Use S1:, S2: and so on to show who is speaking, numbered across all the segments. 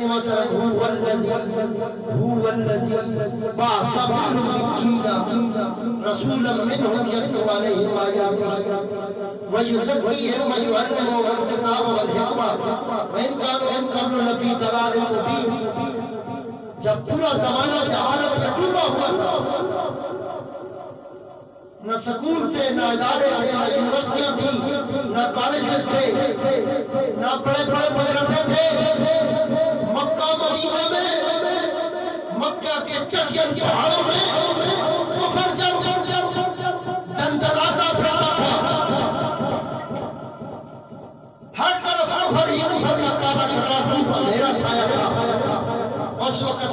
S1: محترم هو الذی بعث فی الأمیین رسولا منهم یتلو علیہم آیاتہ ویزکیہم ویعلمہم الکتاب والحکمہ وإن كانوا من قبل لفی ضلال مبین۔ جب پورا زمانہ جہالت میں ڈوبا ہوا تھا، نہ سکول تھے، نہ ادارے تھے، نہ یونیورسٹیاں تھیں، نہ کالجز تھے، نہ بڑے بڑے مدرسے تھے، مکہ مدینہ میں، مکہ کے چٹین پہاڑوں میں کفر جب دندراتا پھرتا تھا، ہر طرف کفر ہی کفر کا کالا کٹا دھوپ اندھیرا چھایا تھا۔ اس وقت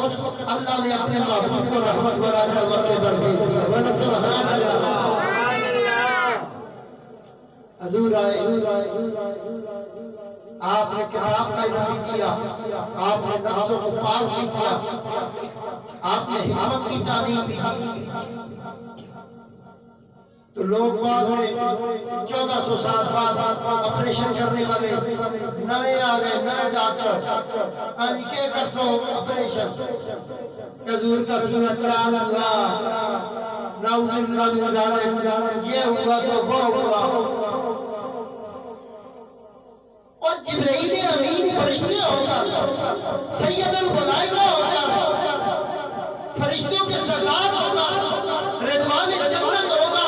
S1: اللہ نے اپنے محبوب کو رحمت بنا کر مکے پر بھیج دیا۔ بولو سبحان اللہ۔ حضور آئے، آپ نے کتاب کا علم بھی دیا، آپ نے نفسوں کو پاک بھی کیا، آپ نے حکمت کی تعلیم بھی دی۔ تو لوگ بعد میں 1400 سال بعد آپریشن کرنے والے نئے آ گئے، نئے ڈاکٹر آج کے کرسو آپریشن حضور کا سینہ چاند ہوا، نعوذ باللہ من ذالک، یہ ہوا تو وہ ہوا۔ اور جبرائیل امین فرشتے ہوگا، سید الملائکہ ہوگا، فرشتوں کے سردار ہوگا، رضوان جنت ہوگا،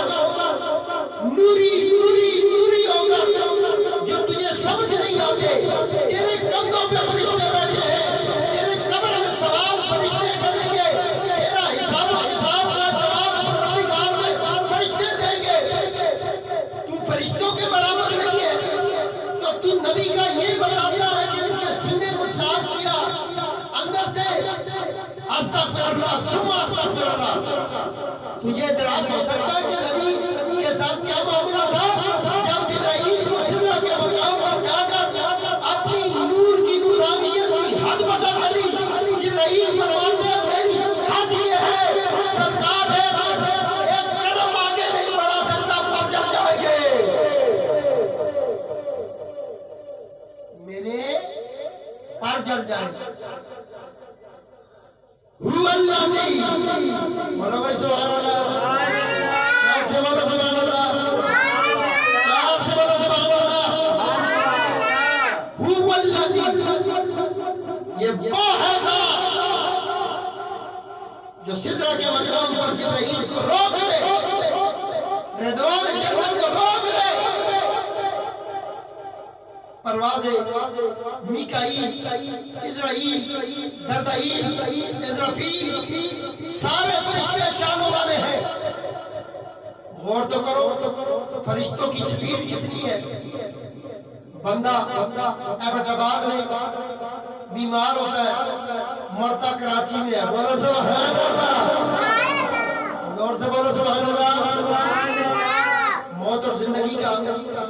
S1: نوری نوری نوری ہوگا، جو تجھے سمجھ نہیں آتے۔ تیرے کندھوں پہ فرشتے بیٹھے ہیں، تیرے قبر میں سوال فرشتے کریں گے، تیرا حساب و کتاب کا جواب پروردگار میں فرشتے دیں گے۔ تو فرشتوں کے برابر نہیں ہے، تو تو نبی کا یہ بتاتا ہے کہ ان کے سینے کو چاک کیا، اندر سے استغفر اللہ ثم استغفر اللہ۔ تجھے ادراک ہو سکتا ہے کہ نبی کے ساتھ کیا معاملہ تھا جب جبرائیل کو سدرہ کے مقام پر جا کر اپنی نور کی نورانیت کی حد پتہ چلی۔ جبرائیل فرماتے ہیں میری حد یہ ہے، سرکار ہے، ایک قدم آگے نہیں بڑھا سکتا، پر جل جائیں گے، میرے پر جل جائیں گے۔ هو الذی، بولو بھائی سبحان اللہ، آپ سے بولو سبحان اللہ، آپ سے بولو سبحان اللہ۔ هو الذی، یہ وہ ہے ذات جو سدرہ کے مقام پر جبرائیل کو روک دے، رضوان جنت کو روک دے۔ پروازیں میکائیل، اسرائیل، دردائیل، اسرافیل، سارے فرشتے شانوں والے ہیں۔ غور تو کرو فرشتوں کی سپیڈ کتنی ہے۔ بندہ ایبٹ آباد میں بیمار ہوتا ہے، مرتا کراچی میں ہے۔ بولو سبحان اللہ، غور سے بولو سبحان اللہ۔ موت اور زندگی کا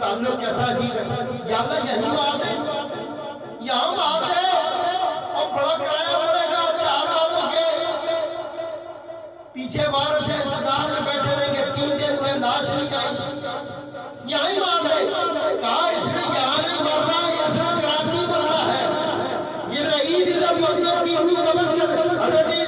S1: تعلق کیسا عجیب ہے۔ یا اللہ یہی بات ہے، یہاں بات ہے، اور بڑا کرایہ پڑے گا جہاز والوں کے، پیچھے وارث سے انتظار میں بیٹھے رہیں گے، 3 دن ہوئے لاش نہیں آئی۔ یہی بات ہے، کہا اس نے یہاں نہیں مرنا، اس نے کراچی مرنا ہے۔ جبرائیل ادھر مردوں کی روح قبض کر حضرت